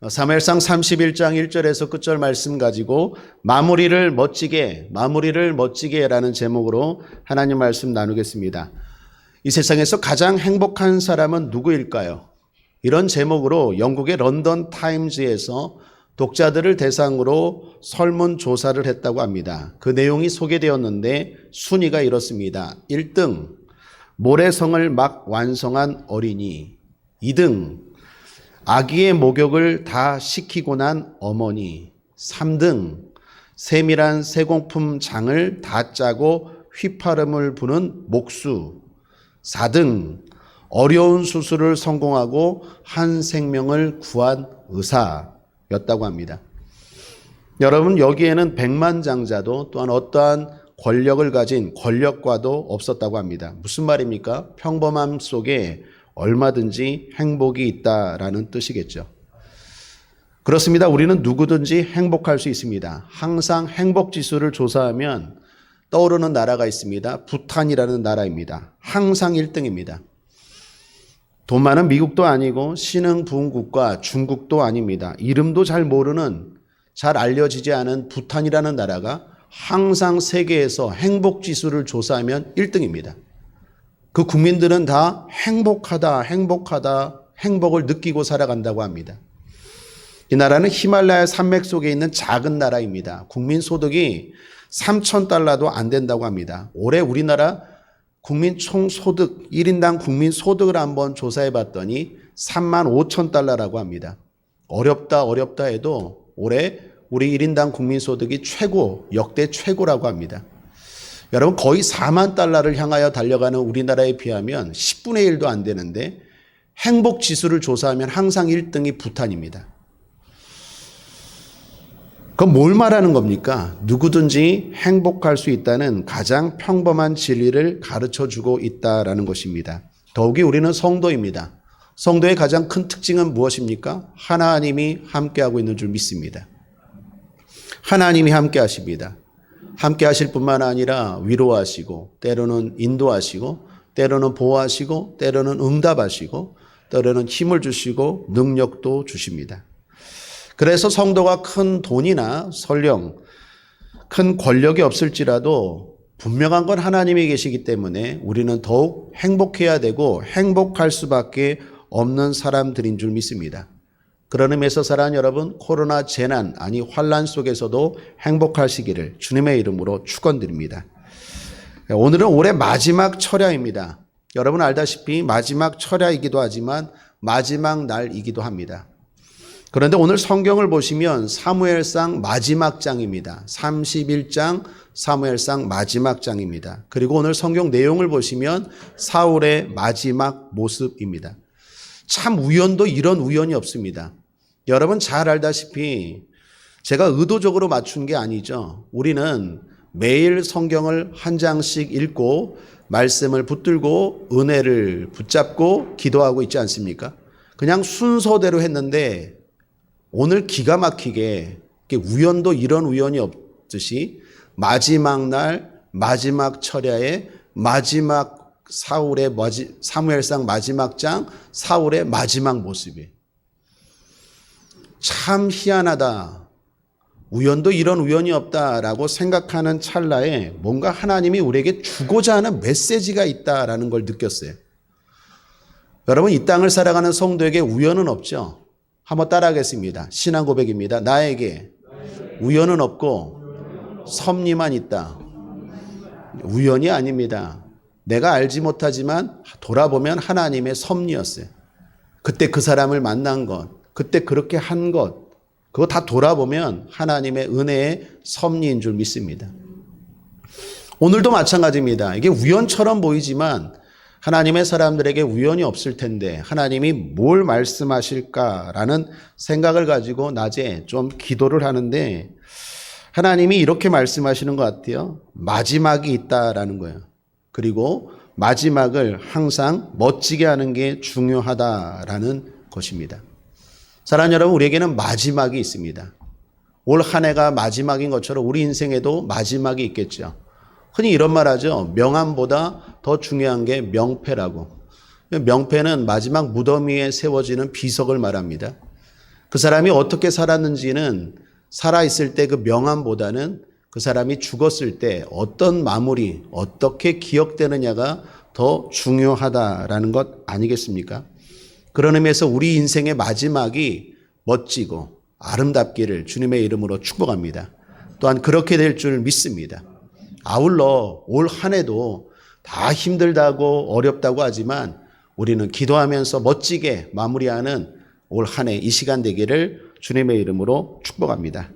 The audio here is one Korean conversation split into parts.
사무엘상 31장 1절에서 끝절 말씀 가지고 마무리를 멋지게라는 제목으로 하나님 말씀 나누겠습니다. 이 세상에서 가장 행복한 사람은 누구일까요? 이런 제목으로 영국의 런던 타임즈에서 독자들을 대상으로 설문조사를 했다고 합니다. 그 내용이 소개되었는데 순위가 이렇습니다. 1등, 모래성을 막 완성한 어린이. 2등, 아기의 목욕을 다 시키고 난 어머니. 3등, 세밀한 세공품 장을 다 짜고 휘파람을 부는 목수. 4등, 어려운 수술을 성공하고 한 생명을 구한 의사였다고 합니다. 여러분, 여기에는 백만장자도 또한 어떠한 권력을 가진 권력과도 없었다고 합니다. 무슨 말입니까? 평범함 속에 얼마든지 행복이 있다라는 뜻이겠죠. 그렇습니다. 우리는 누구든지 행복할 수 있습니다. 항상 행복지수를 조사하면 떠오르는 나라가 있습니다. 부탄이라는 나라입니다. 항상 1등입니다. 돈 많은 미국도 아니고 신흥부흥국가 중국도 아닙니다. 이름도 잘 모르는, 잘 알려지지 않은 부탄이라는 나라가 항상 세계에서 행복지수를 조사하면 1등입니다. 그 국민들은 다 행복하다, 행복을 느끼고 살아간다고 합니다. 이 나라는 히말라야 산맥 속에 있는 작은 나라입니다. 국민 소득이 3,000달러도 안 된다고 합니다. 올해 우리나라 국민 총소득, 1인당 국민 소득을 한번 조사해 봤더니 35,000달러라고 합니다. 어렵다 해도 올해 우리 1인당 국민 소득이 역대 최고라고 합니다. 여러분, 거의 4만 달러를 향하여 달려가는 우리나라에 비하면 10분의 1도 안 되는데 행복 지수를 조사하면 항상 1등이 부탄입니다. 그럼 뭘 말하는 겁니까? 누구든지 행복할 수 있다는 가장 평범한 진리를 가르쳐주고 있다라는 것입니다. 더욱이 우리는 성도입니다. 성도의 가장 큰 특징은 무엇입니까? 하나님이 함께하고 있는 줄 믿습니다. 하나님이 함께하십니다. 함께 하실 뿐만 아니라 위로하시고, 때로는 인도하시고, 때로는 보호하시고, 때로는 응답하시고, 때로는 힘을 주시고 능력도 주십니다. 그래서 성도가 큰 돈이나 설령 큰 권력이 없을지라도 분명한 건 하나님이 계시기 때문에 우리는 더욱 행복해야 되고 행복할 수밖에 없는 사람들인 줄 믿습니다. 그런 의미에서 사랑하는 여러분, 코로나 재난, 환난 속에서도 행복하시기를 주님의 이름으로 축원드립니다. 오늘은 올해 마지막 철야입니다. 여러분 알다시피 마지막 철야이기도 하지만 마지막 날이기도 합니다. 그런데 오늘 성경을 보시면 사무엘상 마지막 장입니다. 31장 사무엘상 마지막 장입니다. 그리고 오늘 성경 내용을 보시면 사울의 마지막 모습입니다. 참 우연도 이런 우연이 없습니다. 여러분 잘 알다시피 제가 의도적으로 맞춘 게 아니죠. 우리는 매일 성경을 한 장씩 읽고 말씀을 붙들고 은혜를 붙잡고 기도하고 있지 않습니까? 그냥 순서대로 했는데 오늘 기가 막히게 우연도 이런 우연이 없듯이 마지막 날 마지막 철야의 마지막 사무엘상 마지막 장 사울의 마지막 모습이에요. 참 희한하다. 우연도 이런 우연이 없다라고 생각하는 찰나에 뭔가 하나님이 우리에게 주고자 하는 메시지가 있다라는 걸 느꼈어요. 여러분, 이 땅을 살아가는 성도에게 우연은 없죠. 한번 따라하겠습니다. 신앙 고백입니다. 나에게 우연은 없고 섭리만 있다. 우연이 아닙니다. 내가 알지 못하지만 돌아보면 하나님의 섭리였어요. 그때 그 사람을 만난 것, 그때 그렇게 한 것, 그거 다 돌아보면 하나님의 은혜의 섭리인 줄 믿습니다. 오늘도 마찬가지입니다. 이게 우연처럼 보이지만 하나님의 사람들에게 우연이 없을 텐데 하나님이 뭘 말씀하실까라는 생각을 가지고 낮에 좀 기도를 하는데 하나님이 이렇게 말씀하시는 것 같아요. 마지막이 있다라는 거예요. 그리고 마지막을 항상 멋지게 하는 게 중요하다라는 것입니다. 사랑하는 여러분, 우리에게는 마지막이 있습니다. 올 한 해가 마지막인 것처럼 우리 인생에도 마지막이 있겠죠. 흔히 이런 말 하죠. 명함보다 더 중요한 게 명패라고. 명패는 마지막 무덤 위에 세워지는 비석을 말합니다. 그 사람이 어떻게 살았는지는 살아있을 때 그 명함보다는 그 사람이 죽었을 때 어떤 마무리, 어떻게 기억되느냐가 더 중요하다라는 것 아니겠습니까? 그런 의미에서 우리 인생의 마지막이 멋지고 아름답기를 주님의 이름으로 축복합니다. 또한 그렇게 될 줄 믿습니다. 아울러 올 한 해도 다 힘들다고 어렵다고 하지만 우리는 기도하면서 멋지게 마무리하는 올 한 해 이 시간 되기를 주님의 이름으로 축복합니다.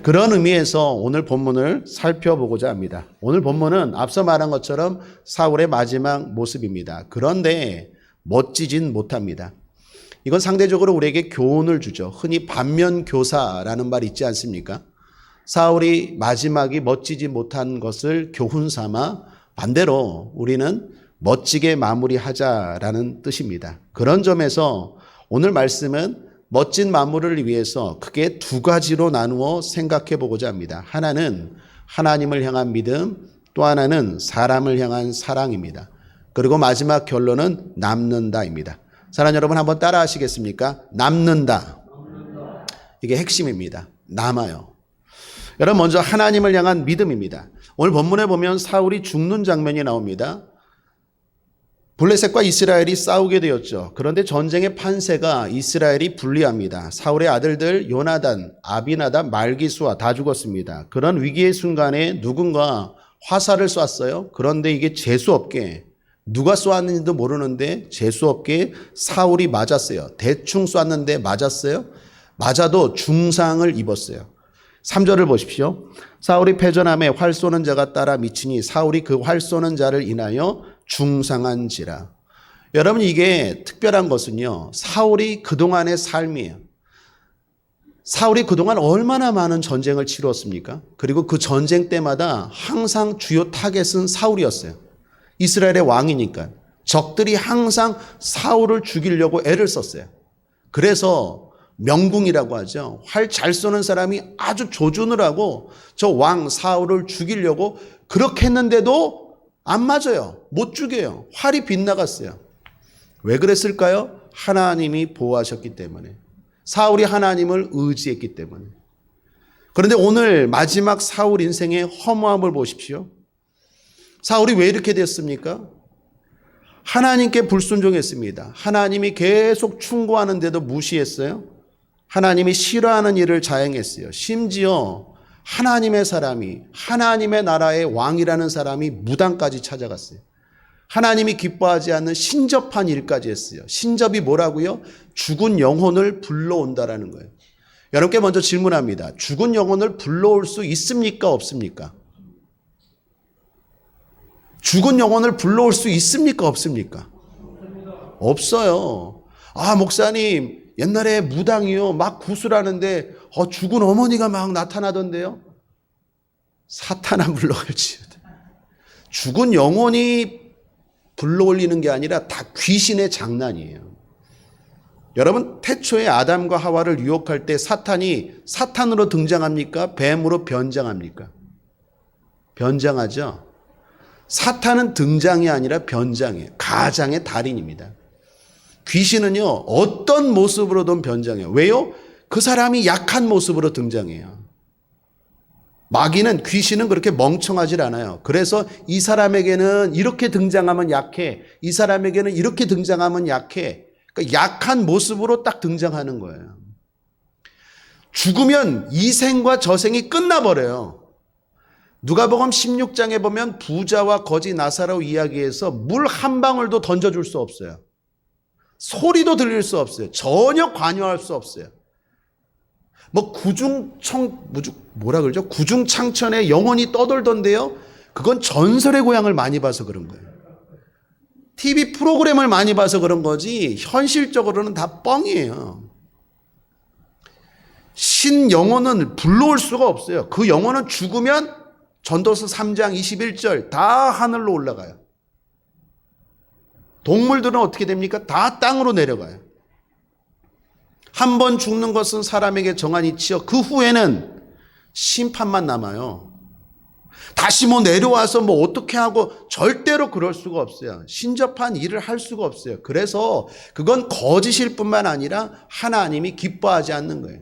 그런 의미에서 오늘 본문을 살펴보고자 합니다. 오늘 본문은 앞서 말한 것처럼 사울의 마지막 모습입니다. 그런데 멋지진 못합니다. 이건 상대적으로 우리에게 교훈을 주죠. 흔히 반면교사라는 말 있지 않습니까? 사울이 마지막이 멋지지 못한 것을 교훈 삼아 반대로 우리는 멋지게 마무리하자라는 뜻입니다. 그런 점에서 오늘 말씀은 멋진 마무리를 위해서 크게 두 가지로 나누어 생각해 보고자 합니다. 하나는 하나님을 향한 믿음, 또 하나는 사람을 향한 사랑입니다. 그리고 마지막 결론은 남는다입니다. 사랑하는 여러분 한번 따라 하시겠습니까? 남는다. 이게 핵심입니다. 남아요. 여러분 먼저 하나님을 향한 믿음입니다. 오늘 본문에 보면 사울이 죽는 장면이 나옵니다. 블레셋과 이스라엘이 싸우게 되었죠. 그런데 전쟁의 판세가 이스라엘이 불리합니다. 사울의 아들들 요나단, 아비나답, 말기수아 다 죽었습니다. 그런 위기의 순간에 누군가 화살을 쐈어요. 그런데 이게 재수없게 누가 쏘았는지도 모르는데 재수없게 사울이 맞았어요. 대충 쐈는데 맞았어요. 맞아도 중상을 입었어요. 3절을 보십시오. 사울이 패전함에 활 쏘는 자가 따라 미치니 사울이 그 활 쏘는 자를 인하여 중상한지라. 여러분 이게 특별한 것은요. 사울이 그동안의 삶이에요. 사울이 그동안 얼마나 많은 전쟁을 치루었습니까? 그리고 그 전쟁 때마다 항상 주요 타겟은 사울이었어요. 이스라엘의 왕이니까. 적들이 항상 사울을 죽이려고 애를 썼어요. 그래서 명궁이라고 하죠. 활 잘 쏘는 사람이 아주 조준을 하고 저 왕 사울을 죽이려고 그렇게 했는데도 안 맞아요. 못 죽여요. 활이 빗나갔어요. 왜 그랬을까요? 하나님이 보호하셨기 때문에. 사울이 하나님을 의지했기 때문에. 그런데 오늘 마지막 사울 인생의 허무함을 보십시오. 사울이 왜 이렇게 됐습니까? 하나님께 불순종했습니다. 하나님이 계속 충고하는데도 무시했어요. 하나님이 싫어하는 일을 자행했어요. 심지어 하나님의 사람이, 하나님의 나라의 왕이라는 사람이 무당까지 찾아갔어요. 하나님이 기뻐하지 않는 신접한 일까지 했어요. 신접이 뭐라고요? 죽은 영혼을 불러온다라는 거예요. 여러분께 먼저 질문합니다. 죽은 영혼을 불러올 수 있습니까? 없습니까? 죽은 영혼을 불러올 수 있습니까? 없습니까? 없어요. 아, 목사님, 옛날에 무당이요. 막 구슬하는데 죽은 어머니가 막 나타나던데요. 사탄아 불러올지. 죽은 영혼이 불러올리는 게 아니라 다 귀신의 장난이에요. 여러분 태초에 아담과 하와를 유혹할 때 사탄이 사탄으로 등장합니까? 뱀으로 변장합니까? 변장하죠. 사탄은 등장이 아니라 변장이에요. 가장의 달인입니다. 귀신은요 어떤 모습으로든 변장해요. 왜요? 그 사람이 약한 모습으로 등장해요. 마귀는 귀신은 그렇게 멍청하질 않아요. 그래서 이 사람에게는 이렇게 등장하면 약해. 이 사람에게는 이렇게 등장하면 약해. 그러니까 약한 모습으로 딱 등장하는 거예요. 죽으면 이 생과 저 생이 끝나버려요. 누가복음 16장에 보면 부자와 거지 나사로 이야기에서 물 한 방울도 던져줄 수 없어요. 소리도 들릴 수 없어요. 전혀 관여할 수 없어요. 뭐 구중창천에 영혼이 떠돌던데요. 그건 전설의 고향을 많이 봐서 그런 거예요. TV 프로그램을 많이 봐서 그런 거지 현실적으로는 다 뻥이에요. 신 영혼은 불러올 수가 없어요. 그 영혼은 죽으면 전도서 3장 21절 다 하늘로 올라가요. 동물들은 어떻게 됩니까? 다 땅으로 내려가요. 한 번 죽는 것은 사람에게 정한 이치요. 그 후에는 심판만 남아요. 다시 뭐 내려와서 뭐 어떻게 하고 절대로 그럴 수가 없어요. 신접한 일을 할 수가 없어요. 그래서 그건 거짓일 뿐만 아니라 하나님이 기뻐하지 않는 거예요.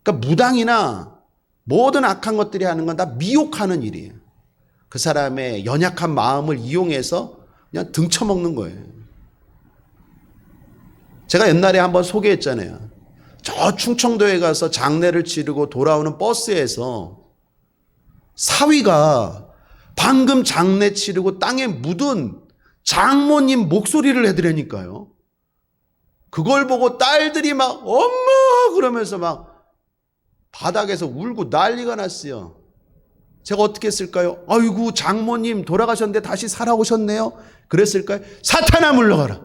그러니까 무당이나 모든 악한 것들이 하는 건 다 미혹하는 일이에요. 그 사람의 연약한 마음을 이용해서 그냥 등쳐먹는 거예요. 제가 옛날에 한번 소개했잖아요. 저 충청도에 가서 장례를 치르고 돌아오는 버스에서 사위가 방금 장례 치르고 땅에 묻은 장모님 목소리를 해드리니까요. 그걸 보고 딸들이 막 엄마 그러면서 막 바닥에서 울고 난리가 났어요. 제가 어떻게 했을까요? 아이고 장모님 돌아가셨는데 다시 살아오셨네요. 그랬을까요? 사탄아 물러가라.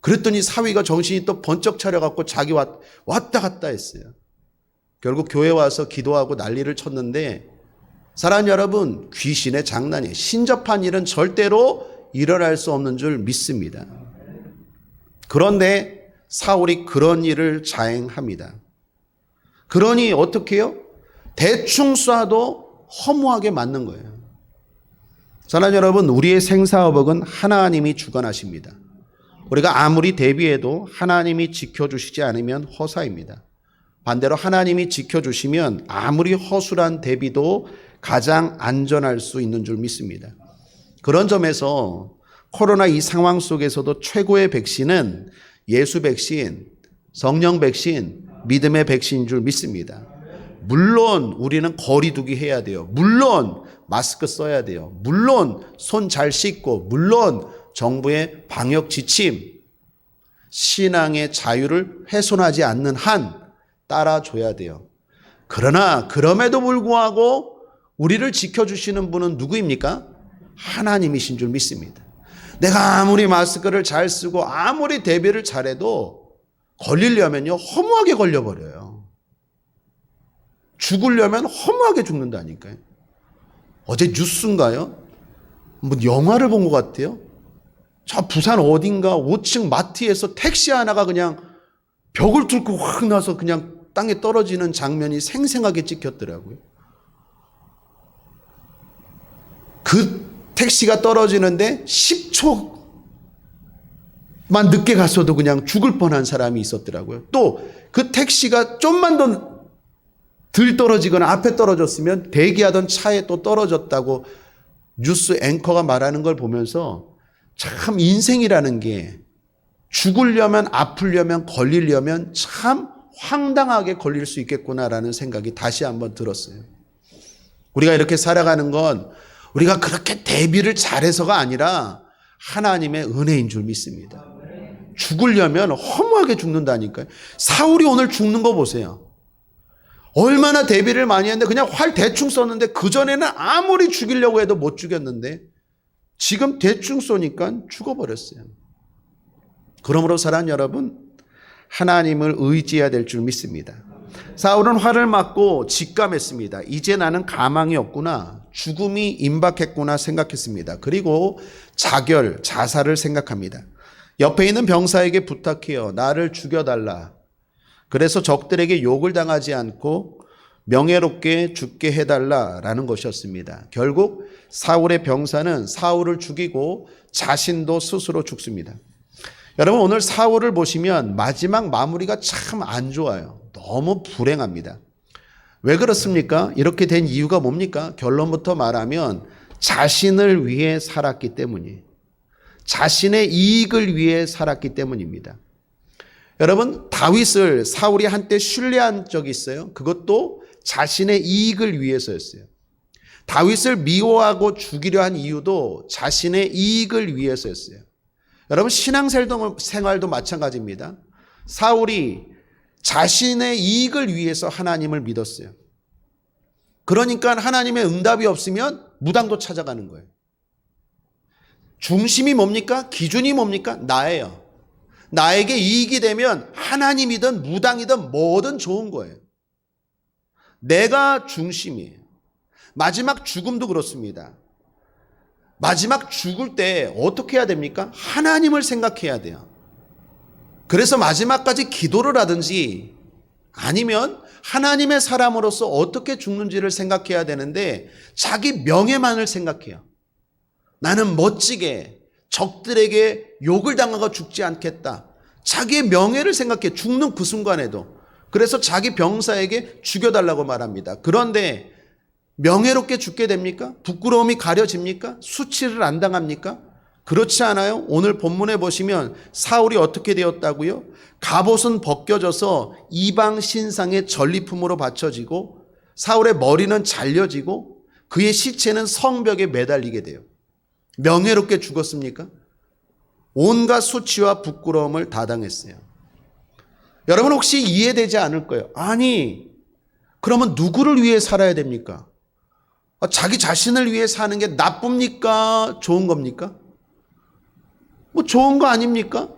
그랬더니 사위가 정신이 또 번쩍 차려갖고 자기 왔다 갔다 했어요. 결국 교회 와서 기도하고 난리를 쳤는데 사랑하는 여러분, 귀신의 장난이에요. 신접한 일은 절대로 일어날 수 없는 줄 믿습니다. 그런데 사울이 그런 일을 자행합니다. 그러니 어떻게 해요? 대충 쏴도 허무하게 맞는 거예요. 사랑하는 여러분, 우리의 생사업은 하나님이 주관하십니다. 우리가 아무리 대비해도 하나님이 지켜주시지 않으면 허사입니다. 반대로 하나님이 지켜주시면 아무리 허술한 대비도 가장 안전할 수 있는 줄 믿습니다. 그런 점에서 코로나 이 상황 속에서도 최고의 백신은 예수 백신, 성령 백신, 믿음의 백신인 줄 믿습니다. 물론 우리는 거리 두기 해야 돼요. 물론 마스크 써야 돼요. 물론 손 잘 씻고, 물론 정부의 방역 지침, 신앙의 자유를 훼손하지 않는 한 따라줘야 돼요. 그러나 그럼에도 불구하고 우리를 지켜주시는 분은 누구입니까? 하나님이신 줄 믿습니다. 내가 아무리 마스크를 잘 쓰고 아무리 대비를 잘해도 걸리려면요 허무하게 걸려버려요. 죽으려면 허무하게 죽는다니까요. 어제 뉴스인가요? 뭐 영화를 본 것 같아요. 저 부산 어딘가 5층 마트에서 택시 하나가 그냥 벽을 뚫고 확 나서 그냥 땅에 떨어지는 장면이 생생하게 찍혔더라고요. 그 택시가 떨어지는데 10초만 늦게 갔어도 그냥 죽을 뻔한 사람이 있었더라고요. 또 그 택시가 좀만 더 덜 떨어지거나 앞에 떨어졌으면 대기하던 차에 또 떨어졌다고 뉴스 앵커가 말하는 걸 보면서 참 인생이라는 게 죽으려면 아프려면 걸리려면 참 황당하게 걸릴 수 있겠구나라는 생각이 다시 한번 들었어요. 우리가 이렇게 살아가는 건 우리가 그렇게 대비를 잘해서가 아니라 하나님의 은혜인 줄 믿습니다. 죽으려면 허무하게 죽는다니까요. 사울이 오늘 죽는 거 보세요. 얼마나 대비를 많이 했는데 그냥 활 대충 썼는데 그전에는 아무리 죽이려고 해도 못 죽였는데 지금 대충 쏘니까 죽어버렸어요. 그러므로 사랑하는 여러분, 하나님을 의지해야 될 줄 믿습니다. 사울은 활을 맞고 직감했습니다. 이제 나는 가망이 없구나, 죽음이 임박했구나 생각했습니다. 그리고 자살을 생각합니다. 옆에 있는 병사에게 부탁해요. 나를 죽여달라. 그래서 적들에게 욕을 당하지 않고 명예롭게 죽게 해달라라는 것이었습니다. 결국 사울의 병사는 사울을 죽이고 자신도 스스로 죽습니다. 여러분, 오늘 사울을 보시면 마지막 마무리가 참 안 좋아요. 너무 불행합니다. 왜 그렇습니까? 이렇게 된 이유가 뭡니까? 결론부터 말하면 자신을 위해 살았기 때문이에요. 자신의 이익을 위해 살았기 때문입니다. 여러분, 다윗을 사울이 한때 신뢰한 적이 있어요. 그것도 자신의 이익을 위해서였어요. 다윗을 미워하고 죽이려 한 이유도 자신의 이익을 위해서였어요. 여러분, 신앙생활도 마찬가지입니다. 사울이 자신의 이익을 위해서 하나님을 믿었어요. 그러니까 하나님의 응답이 없으면 무당도 찾아가는 거예요. 중심이 뭡니까? 기준이 뭡니까? 나예요. 나에게 이익이 되면 하나님이든 무당이든 뭐든 좋은 거예요. 내가 중심이에요. 마지막 죽음도 그렇습니다. 마지막 죽을 때 어떻게 해야 됩니까? 하나님을 생각해야 돼요. 그래서 마지막까지 기도를 하든지 아니면 하나님의 사람으로서 어떻게 죽는지를 생각해야 되는데 자기 명예만을 생각해요. 나는 멋지게 적들에게 욕을 당하고 죽지 않겠다. 자기의 명예를 생각해 죽는 그 순간에도. 그래서 자기 병사에게 죽여달라고 말합니다. 그런데 명예롭게 죽게 됩니까? 부끄러움이 가려집니까? 수치를 안 당합니까? 그렇지 않아요? 오늘 본문에 보시면 사울이 어떻게 되었다고요? 갑옷은 벗겨져서 이방 신상의 전리품으로 바쳐지고 사울의 머리는 잘려지고 그의 시체는 성벽에 매달리게 돼요. 명예롭게 죽었습니까? 온갖 수치와 부끄러움을 다 당했어요. 여러분 혹시 이해되지 않을 거예요. 아니, 그러면 누구를 위해 살아야 됩니까? 자기 자신을 위해 사는 게 나쁩니까? 좋은 겁니까? 뭐 좋은 거 아닙니까?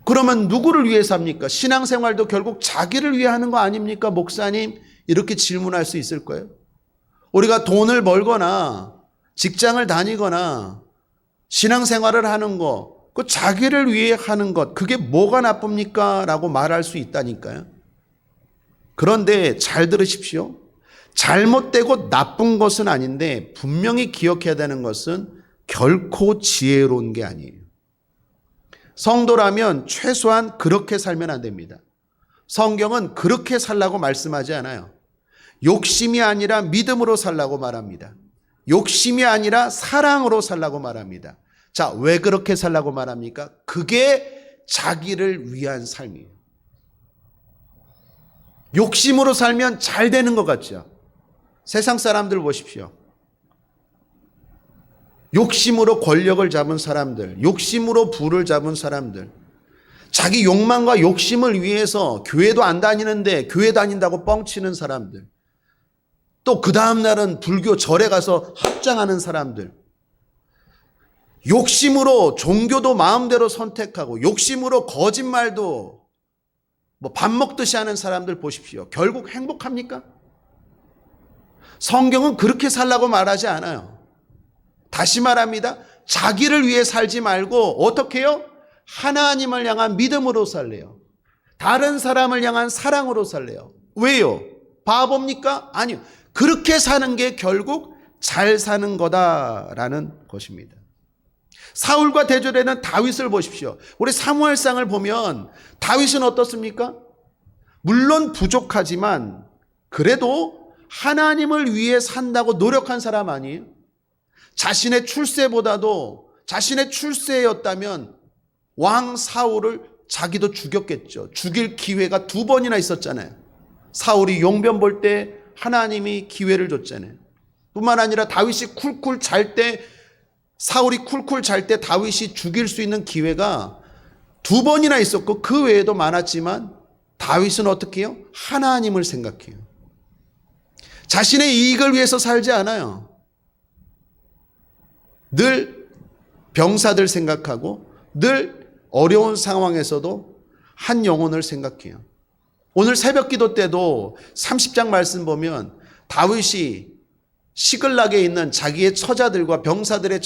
그러면 누구를 위해 삽니까? 신앙생활도 결국 자기를 위해 하는 거 아닙니까? 목사님, 이렇게 질문할 수 있을 거예요. 우리가 돈을 벌거나 직장을 다니거나 신앙생활을 하는 거, 그 자기를 위해 하는 것, 그게 뭐가 나쁩니까? 라고 말할 수 있다니까요. 그런데 잘 들으십시오. 잘못되고 나쁜 것은 아닌데 분명히 기억해야 되는 것은 결코 지혜로운 게 아니에요. 성도라면 최소한 그렇게 살면 안 됩니다. 성경은 그렇게 살라고 말씀하지 않아요. 욕심이 아니라 믿음으로 살라고 말합니다. 욕심이 아니라 사랑으로 살라고 말합니다. 자, 왜 그렇게 살라고 말합니까? 그게 자기를 위한 삶이에요. 욕심으로 살면 잘 되는 것 같죠? 세상 사람들 보십시오. 욕심으로 권력을 잡은 사람들, 욕심으로 부를 잡은 사람들, 자기 욕망과 욕심을 위해서 교회도 안 다니는데 교회 다닌다고 뻥치는 사람들, 또 그 다음날은 불교 절에 가서 합장하는 사람들, 욕심으로 종교도 마음대로 선택하고 욕심으로 거짓말도 뭐 밥 먹듯이 하는 사람들 보십시오. 결국 행복합니까? 성경은 그렇게 살라고 말하지 않아요. 다시 말합니다. 자기를 위해 살지 말고 어떻게 해요? 하나님을 향한 믿음으로 살래요. 다른 사람을 향한 사랑으로 살래요. 왜요? 바보입니까? 아니요. 그렇게 사는 게 결국 잘 사는 거다라는 것입니다. 사울과 대조되는 다윗을 보십시오. 우리 사무엘상을 보면 다윗은 어떻습니까? 물론 부족하지만 그래도 하나님을 위해 산다고 노력한 사람 아니에요? 자신의 출세보다도 자신의 출세였다면 왕 사울을 자기도 죽였겠죠. 죽일 기회가 2번이나 있었잖아요. 사울이 용변 볼 때 하나님이 기회를 줬잖아요. 뿐만 아니라 다윗이 쿨쿨 잘 때, 사울이 쿨쿨 잘 때 다윗이 죽일 수 있는 기회가 2번이나 있었고 그 외에도 많았지만 다윗은 어떻게 해요? 하나님을 생각해요. 자신의 이익을 위해서 살지 않아요. 늘 병사들 생각하고 늘 어려운 상황에서도 한 영혼을 생각해요. 오늘 새벽 기도 때도 30장 말씀 보면 다윗이 시글락에 있는 자기의 처자들과 병사들의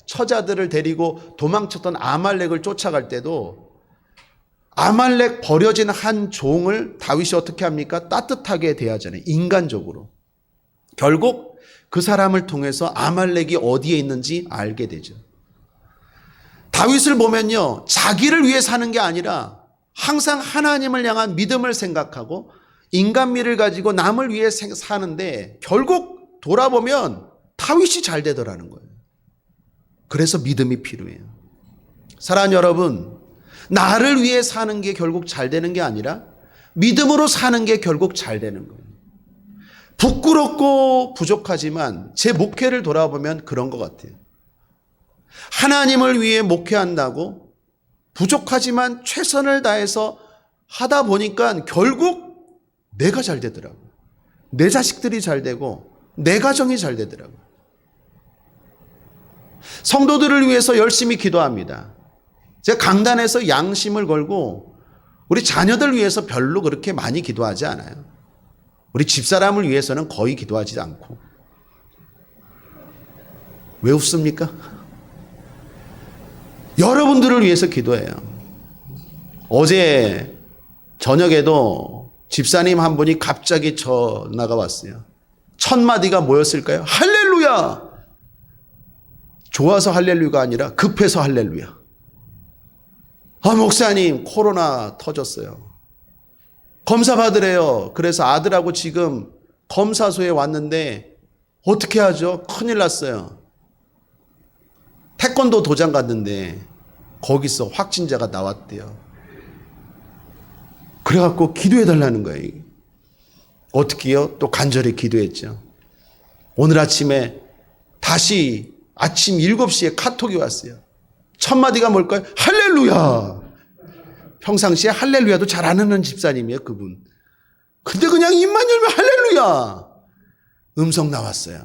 처자들을 데리고 도망쳤던 아말렉을 쫓아갈 때도 아말렉 버려진 한 종을 다윗이 어떻게 합니까? 따뜻하게 대하잖아요. 인간적으로. 결국 그 사람을 통해서 아말렉이 어디에 있는지 알게 되죠. 다윗을 보면요, 자기를 위해 사는 게 아니라 항상 하나님을 향한 믿음을 생각하고 인간미를 가지고 남을 위해 사는데 결국 돌아보면 다윗이 잘 되더라는 거예요. 그래서 믿음이 필요해요. 사랑하는 여러분, 나를 위해 사는 게 결국 잘 되는 게 아니라 믿음으로 사는 게 결국 잘 되는 거예요. 부끄럽고 부족하지만 제 목회를 돌아보면 그런 것 같아요. 하나님을 위해 목회한다고 부족하지만 최선을 다해서 하다 보니까 결국 내가 잘 되더라고요. 내 자식들이 잘 되고 내 가정이 잘 되더라고요. 성도들을 위해서 열심히 기도합니다. 제가 강단에서 양심을 걸고 우리 자녀들 위해서 별로 그렇게 많이 기도하지 않아요. 우리 집사람을 위해서는 거의 기도하지 않고. 왜 웃습니까? 여러분들을 위해서 기도해요. 어제 저녁에도 집사님 한 분이 갑자기 전화가 왔어요. 첫 마디가 뭐였을까요? 할렐루야! 좋아서 할렐루야가 아니라 급해서 할렐루야. 아, 목사님, 코로나 터졌어요. 검사 받으래요. 그래서 아들하고 지금 검사소에 왔는데 어떻게 하죠? 큰일 났어요. 태권도 도장 갔는데 거기서 확진자가 나왔대요. 그래갖고 기도해달라는 거예요. 어떻게요? 또 간절히 기도했죠. 오늘 아침에 다시 아침 7시에 카톡이 왔어요. 첫 마디가 뭘까요? 할렐루야! 평상시에 할렐루야도 잘 안 하는 집사님이에요, 그분. 근데 그냥 입만 열면 할렐루야! 음성 나왔어요.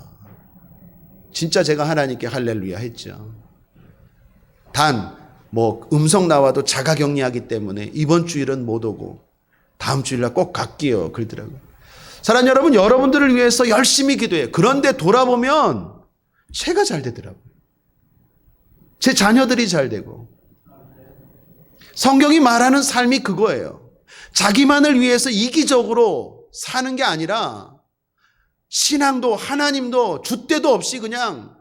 진짜 제가 하나님께 할렐루야 했죠. 단, 음성 나와도 자가격리하기 때문에 이번 주일은 못 오고 다음 주일날 꼭 갈게요. 그러더라고요. 사랑하는 여러분, 여러분들을 위해서 열심히 기도해요. 그런데 돌아보면 제가 잘 되더라고요. 제 자녀들이 잘 되고. 성경이 말하는 삶이 그거예요. 자기만을 위해서 이기적으로 사는 게 아니라 신앙도 하나님도 줏대도 없이 그냥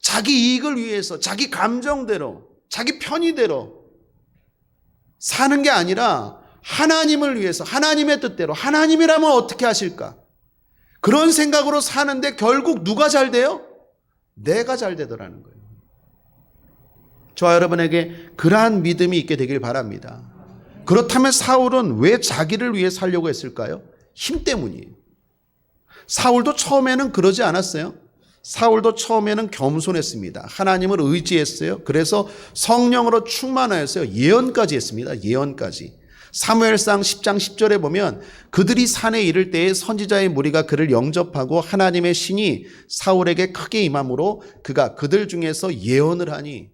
자기 이익을 위해서 자기 감정대로 자기 편의대로 사는 게 아니라 하나님을 위해서 하나님의 뜻대로 하나님이라면 어떻게 하실까? 그런 생각으로 사는데 결국 누가 잘 돼요? 내가 잘 되더라는 거예요. 저와 여러분에게 그러한 믿음이 있게 되길 바랍니다. 그렇다면 사울은 왜 자기를 위해 살려고 했을까요? 힘 때문이에요. 사울도 처음에는 그러지 않았어요. 사울도 처음에는 겸손했습니다. 하나님을 의지했어요. 그래서 성령으로 충만하였어요. 예언까지 했습니다. 예언까지. 사무엘상 10장 10절에 보면 그들이 산에 이를 때에 선지자의 무리가 그를 영접하고 하나님의 신이 사울에게 크게 임함으로 그가 그들 중에서 예언을 하니,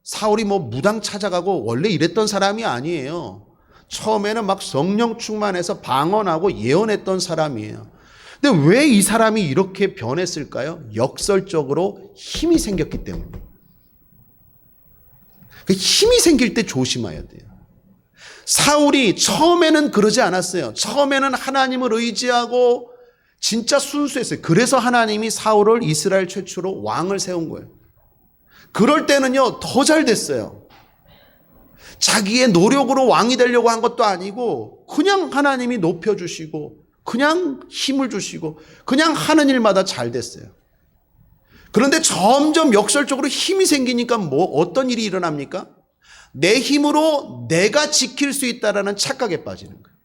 사울이 무당 찾아가고 원래 이랬던 사람이 아니에요. 처음에는 막 성령 충만해서 방언하고 예언했던 사람이에요. 근데 왜 이 사람이 이렇게 변했을까요? 역설적으로 힘이 생겼기 때문에. 힘이 생길 때 조심해야 돼요. 사울이 처음에는 그러지 않았어요. 처음에는 하나님을 의지하고 진짜 순수했어요. 그래서 하나님이 사울을 이스라엘 최초로 왕을 세운 거예요. 그럴 때는요, 더 잘 됐어요. 자기의 노력으로 왕이 되려고 한 것도 아니고 그냥 하나님이 높여주시고 그냥 힘을 주시고 그냥 하는 일마다 잘 됐어요. 그런데 점점 역설적으로 힘이 생기니까 어떤 일이 일어납니까? 내 힘으로 내가 지킬 수 있다라는 착각에 빠지는 거예요.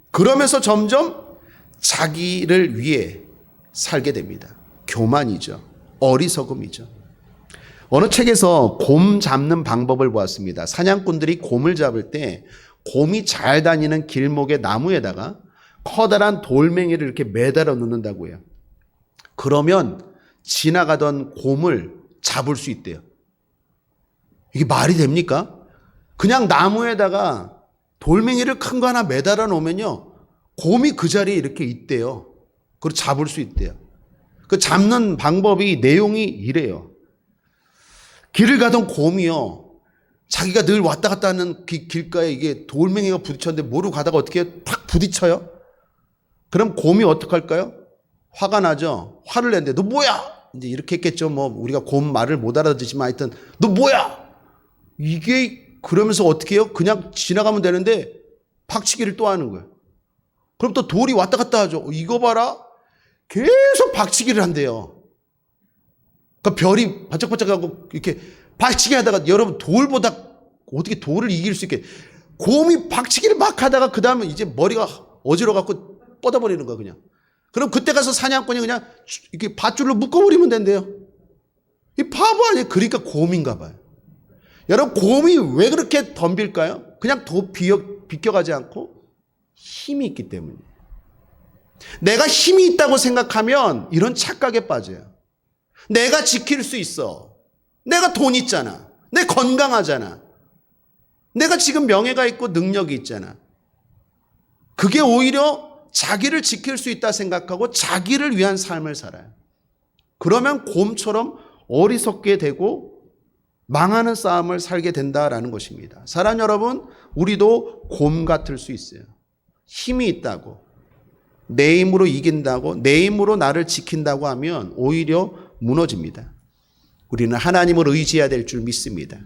그러면서 점점 자기를 위해 살게 됩니다. 교만이죠. 어리석음이죠. 어느 책에서 곰 잡는 방법을 보았습니다. 사냥꾼들이 곰을 잡을 때 곰이 잘 다니는 길목의 나무에다가 커다란 돌멩이를 이렇게 매달아 놓는다고 해요. 그러면 지나가던 곰을 잡을 수 있대요. 이게 말이 됩니까? 그냥 나무에다가 돌멩이를 큰 거 하나 매달아 놓으면요, 곰이 그 자리에 이렇게 있대요. 그리고 잡을 수 있대요. 그 잡는 방법이 내용이 이래요. 길을 가던 곰이요, 자기가 늘 왔다 갔다 하는 길가에 이게 돌멩이가 부딪혔는데 모르고 가다가 어떻게 탁 부딪혀요? 그럼 곰이 어떡할까요? 화가 나죠. 화를 냈는데 너 뭐야? 이제 이렇게 했겠죠. 우리가 곰 말을 못 알아듣지만 하여튼 너 뭐야? 이게 그러면서 어떻게 해요? 그냥 지나가면 되는데 박치기를 또 하는 거예요. 그럼 또 돌이 왔다 갔다 하죠. 이거 봐라. 계속 박치기를 한대요. 그러니까 별이 반짝반짝하고 이렇게 박치기 하다가, 여러분 돌보다 어떻게 돌을 이길 수 있게, 곰이 박치기를 막 하다가 그 다음에 이제 머리가 어지러갖고 뻗어버리는 거야 그냥. 그럼 그때 가서 사냥꾼이 그냥 이렇게 밧줄로 묶어버리면 된대요. 이 바보 아니에요. 그러니까 곰인가 봐요. 여러분, 곰이 왜 그렇게 덤빌까요? 그냥 비껴가지 않고 힘이 있기 때문이에요. 내가 힘이 있다고 생각하면 이런 착각에 빠져요. 내가 지킬 수 있어. 내가 돈 있잖아. 내 건강하잖아. 내가 지금 명예가 있고 능력이 있잖아. 그게 오히려 자기를 지킬 수 있다 생각하고 자기를 위한 삶을 살아요. 그러면 곰처럼 어리석게 되고 망하는 싸움을 살게 된다라는 것입니다. 사랑하는 여러분, 우리도 곰 같을 수 있어요. 힘이 있다고, 내 힘으로 이긴다고, 내 힘으로 나를 지킨다고 하면 오히려 무너집니다. 우리는 하나님을 의지해야 될 줄 믿습니다.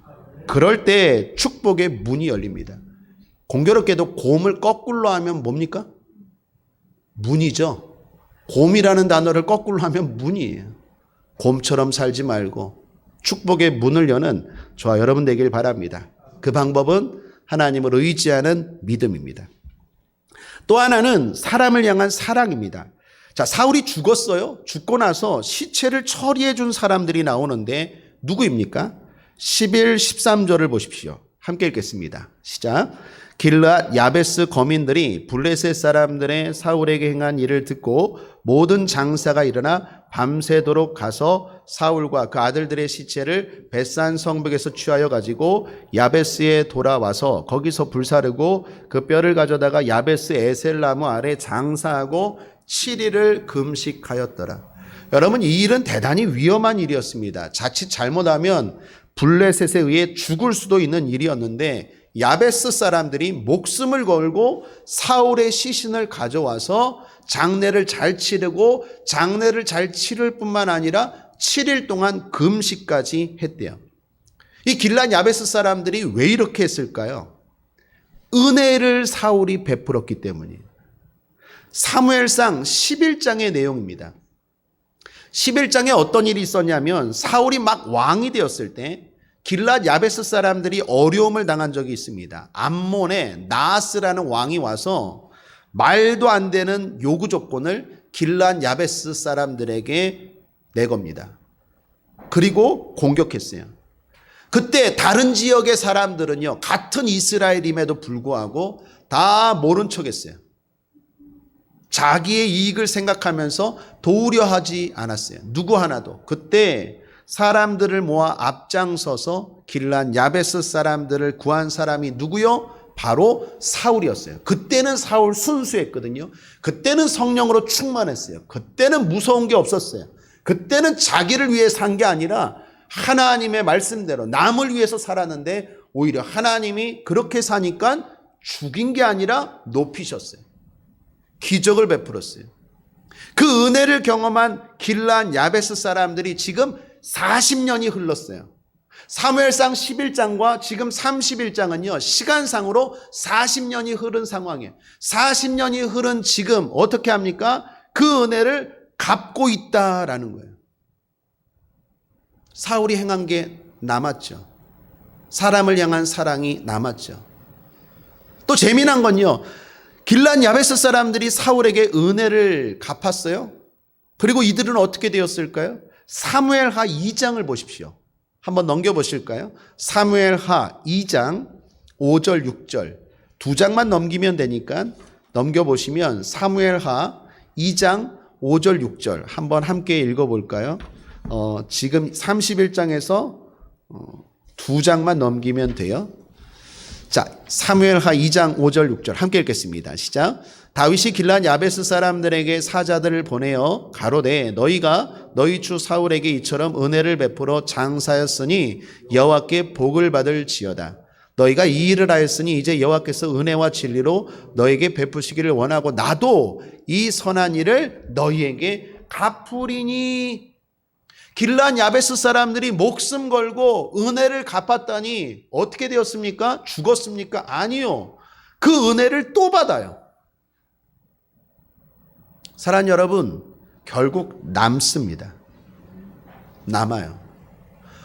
그럴 때 축복의 문이 열립니다. 공교롭게도 곰을 거꾸로 하면 뭡니까? 문이죠. 곰이라는 단어를 거꾸로 하면 문이에요. 곰처럼 살지 말고 축복의 문을 여는 저와 여러분 되길 바랍니다. 그 방법은 하나님을 의지하는 믿음입니다. 또 하나는 사람을 향한 사랑입니다. 자, 사울이 죽었어요. 죽고 나서 시체를 처리해 준 사람들이 나오는데 누구입니까? 11, 13절을 보십시오. 함께 읽겠습니다. 시작. 길르앗 야베스 거민들이 블레셋 사람들의 사울에게 행한 일을 듣고 모든 장사가 일어나 밤새도록 가서 사울과 그 아들들의 시체를 벳산 성벽에서 취하여 가지고 야베스에 돌아와서 거기서 불사르고 그 뼈를 가져다가 야베스 에셀나무 아래 장사하고 7일을 금식하였더라. 여러분, 이 일은 대단히 위험한 일이었습니다. 자칫 잘못하면 블레셋에 의해 죽을 수도 있는 일이었는데 야베스 사람들이 목숨을 걸고 사울의 시신을 가져와서 장례를 잘 치르고 장례를 잘 치를 뿐만 아니라 7일 동안 금식까지 했대요. 이 길란 야베스 사람들이 왜 이렇게 했을까요? 은혜를 사울이 베풀었기 때문이에요. 사무엘상 11장의 내용입니다. 11장에 어떤 일이 있었냐면 사울이 막 왕이 되었을 때 길랏 야베스 사람들이 어려움을 당한 적이 있습니다. 암몬의 나하스라는 왕이 와서 말도 안 되는 요구 조건을 길랏 야베스 사람들에게 내겁니다. 그리고 공격했어요. 그때 다른 지역의 사람들은요, 같은 이스라엘임에도 불구하고 다 모른 척했어요. 자기의 이익을 생각하면서 도우려 하지 않았어요. 누구 하나도. 그때 사람들을 모아 앞장서서 길란 야베스 사람들을 구한 사람이 누구요? 바로 사울이었어요. 그때는 사울 순수했거든요. 그때는 성령으로 충만했어요. 그때는 무서운 게 없었어요. 그때는 자기를 위해 산 게 아니라 하나님의 말씀대로 남을 위해서 살았는데 오히려 하나님이 그렇게 사니까 죽인 게 아니라 높이셨어요. 기적을 베풀었어요. 그 은혜를 경험한 길란 야베스 사람들이 지금 40년이 흘렀어요. 사무엘상 11장과 지금 31장은요, 시간상으로 40년이 흐른 상황이에요. 40년이 흐른 지금 어떻게 합니까? 그 은혜를 갚고 있다라는 거예요. 사울이 행한 게 남았죠. 사람을 향한 사랑이 남았죠. 또 재미난 건요, 길란 야베스 사람들이 사울에게 은혜를 갚았어요. 그리고 이들은 어떻게 되었을까요? 사무엘하 2장을 보십시오. 한번 넘겨보실까요? 사무엘하 2장 5절 6절 두 장만 넘기면 되니까 넘겨보시면 사무엘하 2장 5절 6절 한번 함께 읽어볼까요? 지금 31장에서 두 장만 넘기면 돼요. 자, 사무엘하 2장 5절 6절 함께 읽겠습니다. 시작. 다윗이 길란 야베스 사람들에게 사자들을 보내어 가로되 너희가 너희 주 사울에게 이처럼 은혜를 베풀어 장사였으니 여호와께 복을 받을지어다. 너희가 이 일을 하였으니 이제 여호와께서 은혜와 진리로 너에게 베푸시기를 원하고 나도 이 선한 일을 너희에게 갚으리니. 길란 야베스 사람들이 목숨 걸고 은혜를 갚았더니 어떻게 되었습니까? 죽었습니까? 아니요. 그 은혜를 또 받아요. 사랑하는 여러분, 결국 남습니다. 남아요.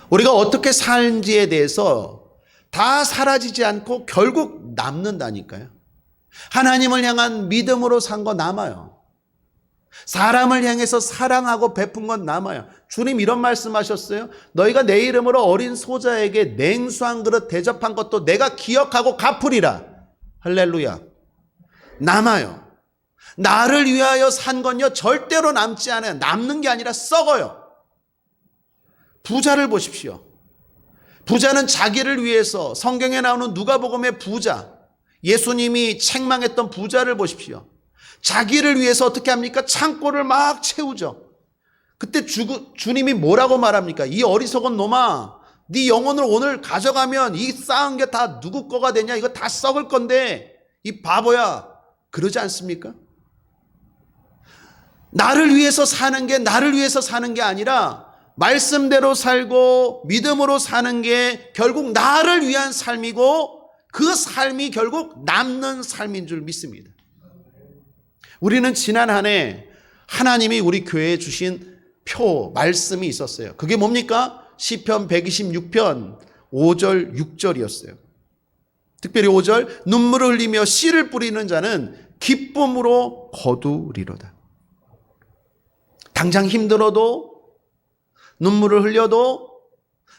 우리가 어떻게 사는지에 대해서 다 사라지지 않고 결국 남는다니까요. 하나님을 향한 믿음으로 산 거 남아요. 사람을 향해서 사랑하고 베푼 건 남아요. 주님 이런 말씀하셨어요. 너희가 내 이름으로 어린 소자에게 냉수 한 그릇 대접한 것도 내가 기억하고 갚으리라. 할렐루야. 남아요. 나를 위하여 산 건요 절대로 남지 않아요. 남는 게 아니라 썩어요. 부자를 보십시오. 부자는 자기를 위해서, 성경에 나오는 누가복음의 부자, 예수님이 책망했던 부자를 보십시오. 자기를 위해서 어떻게 합니까? 창고를 막 채우죠. 그때 주님이 뭐라고 말합니까? 이 어리석은 놈아, 네 영혼을 오늘 가져가면 이 쌓은 게 다 누구 거가 되냐? 이거 다 썩을 건데 이 바보야, 그러지 않습니까? 나를 위해서 사는 게 나를 위해서 사는 게 아니라 말씀대로 살고 믿음으로 사는 게 결국 나를 위한 삶이고 그 삶이 결국 남는 삶인 줄 믿습니다. 우리는 지난 한 해 하나님이 우리 교회에 주신 말씀이 있었어요. 그게 뭡니까? 시편 126편 5절 6절이었어요. 특별히 5절, 눈물을 흘리며 씨를 뿌리는 자는 기쁨으로 거두리로다. 당장 힘들어도 눈물을 흘려도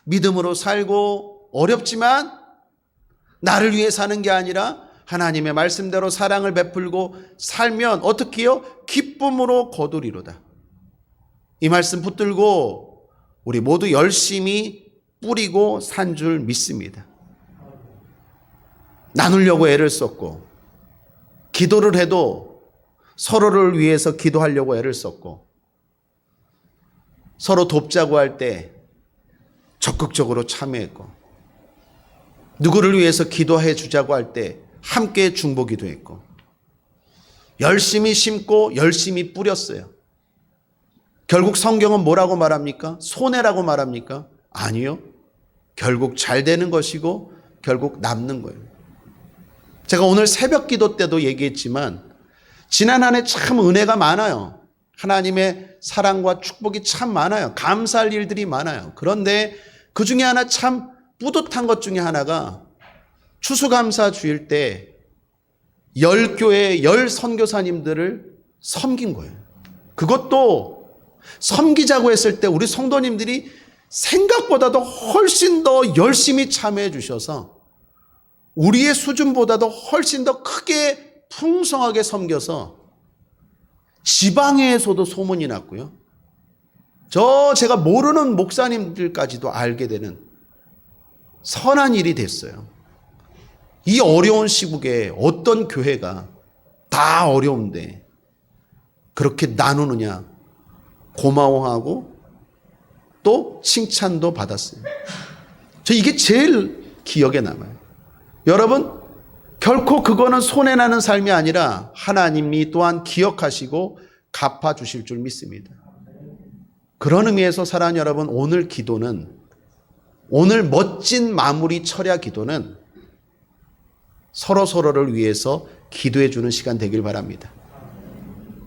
믿음으로 살고 어렵지만 나를 위해 사는 게 아니라 하나님의 말씀대로 사랑을 베풀고 살면 어떻게 해요? 기쁨으로 거두리로다. 이 말씀 붙들고 우리 모두 열심히 뿌리고 산 줄 믿습니다. 나누려고 애를 썼고 기도를 해도 서로를 위해서 기도하려고 애를 썼고 서로 돕자고 할 때 적극적으로 참여했고 누구를 위해서 기도해 주자고 할 때 함께 중보기도 했고 열심히 심고 열심히 뿌렸어요. 결국 성경은 뭐라고 말합니까? 손해라고 말합니까? 아니요. 결국 잘 되는 것이고 결국 남는 거예요. 제가 오늘 새벽 기도 때도 얘기했지만 지난 한 해 참 은혜가 많아요. 하나님의 사랑과 축복이 참 많아요. 감사할 일들이 많아요. 그런데 그 중에 하나 참 뿌듯한 것 중에 하나가 추수감사 주일 때 10교회 10선교사님들을 섬긴 거예요. 그것도 섬기자고 했을 때 우리 성도님들이 생각보다도 훨씬 더 열심히 참여해 주셔서 우리의 수준보다도 훨씬 더 크게 풍성하게 섬겨서 지방에서도 소문이 났고요. 제가 모르는 목사님들까지도 알게 되는 선한 일이 됐어요. 이 어려운 시국에 어떤 교회가 다 어려운데 그렇게 나누느냐 고마워하고 또 칭찬도 받았어요. 저 이게 제일 기억에 남아요. 여러분 결코 그거는 손해나는 삶이 아니라 하나님이 또한 기억하시고 갚아주실 줄 믿습니다. 그런 의미에서 사랑하는 여러분, 오늘 기도는 오늘 멋진 마무리 철야 기도는 서로서로를 위해서 기도해 주는 시간 되길 바랍니다.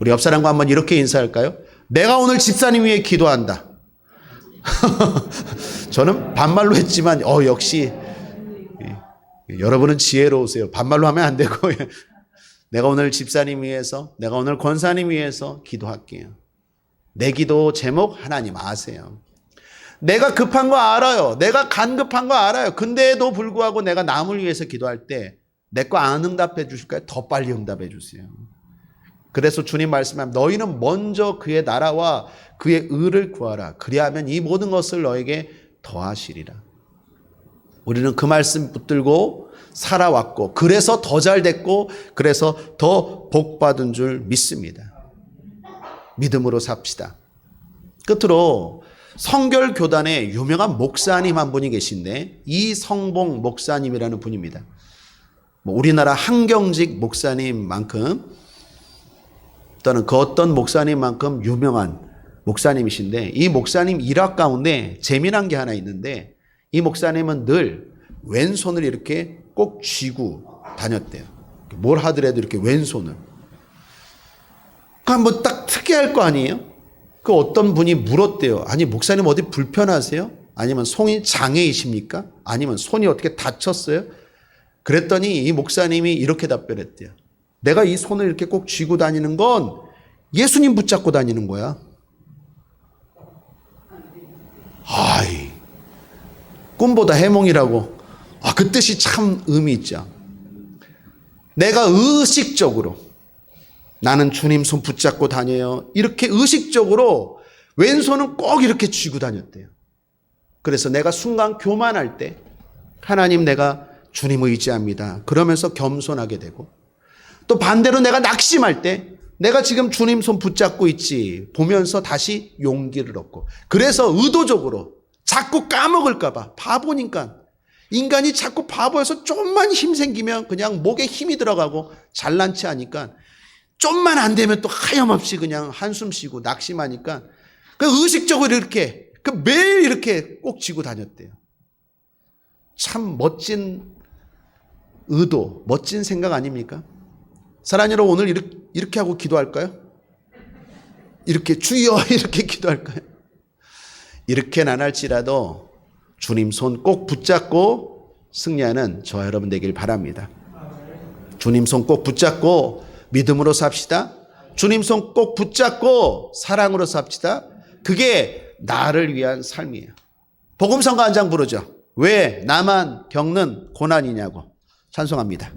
우리 옆 사람과 한번 이렇게 인사할까요? 내가 오늘 집사님 위해 기도한다. 저는 반말로 했지만 역시 여러분은 지혜로우세요. 반말로 하면 안 되고 내가 오늘 집사님 위해서 내가 오늘 권사님 위해서 기도할게요. 내 기도 제목 하나님 아세요. 내가 급한 거 알아요. 내가 간급한 거 알아요. 근데도 불구하고 내가 남을 위해서 기도할 때 내 거 안 응답해 주실까요? 더 빨리 응답해 주세요. 그래서 주님 말씀하면 너희는 먼저 그의 나라와 그의 의를 구하라. 그리하면 이 모든 것을 너에게 더하시리라. 우리는 그 말씀 붙들고 살아왔고 그래서 더 잘 됐고 그래서 더 복받은 줄 믿습니다. 믿음으로 삽시다. 끝으로 성결교단에 유명한 목사님 한 분이 계신데 이성봉 목사님이라는 분입니다. 우리나라 한경직 목사님만큼 또는 그 어떤 목사님만큼 유명한 목사님이신데 이 목사님 일화 가운데 재미난 게 하나 있는데 이 목사님은 늘 왼손을 이렇게 꼭 쥐고 다녔대요. 뭘 하더라도 이렇게 왼손을. 한번 딱 특이할 거 아니에요? 그 어떤 분이 물었대요. 아니 목사님 어디 불편하세요? 아니면 손이 장애이십니까? 아니면 손이 어떻게 다쳤어요? 그랬더니 이 목사님이 이렇게 답변했대요. 내가 이 손을 이렇게 꼭 쥐고 다니는 건 예수님 붙잡고 다니는 거야. 아이, 꿈보다 해몽이라고. 그 뜻이 참 의미 있죠. 내가 의식적으로 나는 주님 손 붙잡고 다녀요. 이렇게 의식적으로 왼손은 꼭 이렇게 쥐고 다녔대요. 그래서 내가 순간 교만할 때 하나님 내가 주님 의지합니다. 그러면서 겸손하게 되고 또 반대로 내가 낙심할 때 내가 지금 주님 손 붙잡고 있지 보면서 다시 용기를 얻고 그래서 의도적으로 자꾸 까먹을까 봐 바보니까 인간이 자꾸 바보여서 좀만 힘 생기면 그냥 목에 힘이 들어가고 잘난 체 하니까 좀만 안 되면 또 하염없이 그냥 한숨 쉬고 낙심하니까 그 의식적으로 이렇게 매일 이렇게 꼭 쥐고 다녔대요. 참 멋진 의도, 멋진 생각 아닙니까? 사랑하는 여러분, 오늘 이렇게 하고 기도할까요? 이렇게 주여 이렇게 기도할까요? 이렇게는 안 할지라도 주님 손 꼭 붙잡고 승리하는 저와 여러분 되길 바랍니다. 주님 손 꼭 붙잡고 믿음으로 삽시다. 주님 손 꼭 붙잡고 사랑으로 삽시다. 그게 나를 위한 삶이에요. 복음성가 한 장 부르죠. 왜 나만 겪는 고난이냐고 찬송합니다.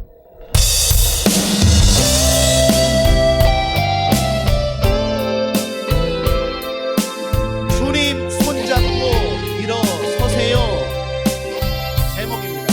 주님 손잡고 일어서세요. 제목입니다.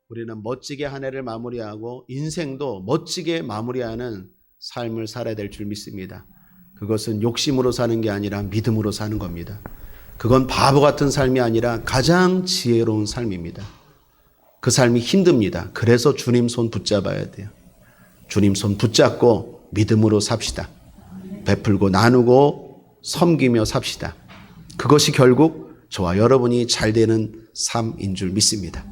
우리는 멋지게 한 해를 마무리하고 인생도 멋지게 마무리하는 삶을 살아야 될 줄 믿습니다. 그것은 욕심으로 사는 게 아니라 믿음으로 사는 겁니다. 그건 바보 같은 삶이 아니라 가장 지혜로운 삶입니다. 그 삶이 힘듭니다. 그래서 주님 손 붙잡아야 돼요. 주님 손 붙잡고 믿음으로 삽시다. 베풀고 나누고 섬기며 삽시다. 그것이 결국 저와 여러분이 잘 되는 삶인 줄 믿습니다.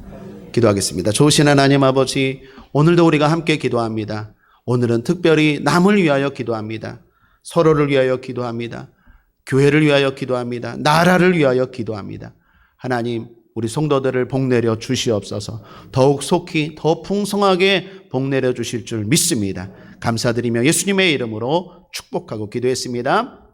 기도하겠습니다. 좋으신 하나님 아버지, 오늘도 우리가 함께 기도합니다. 오늘은 특별히 남을 위하여 기도합니다. 서로를 위하여 기도합니다. 교회를 위하여 기도합니다. 나라를 위하여 기도합니다. 하나님, 우리 성도들을 복내려 주시옵소서. 더욱 속히 더 풍성하게 복내려 주실 줄 믿습니다. 감사드리며 예수님의 이름으로 축복하고 기도했습니다.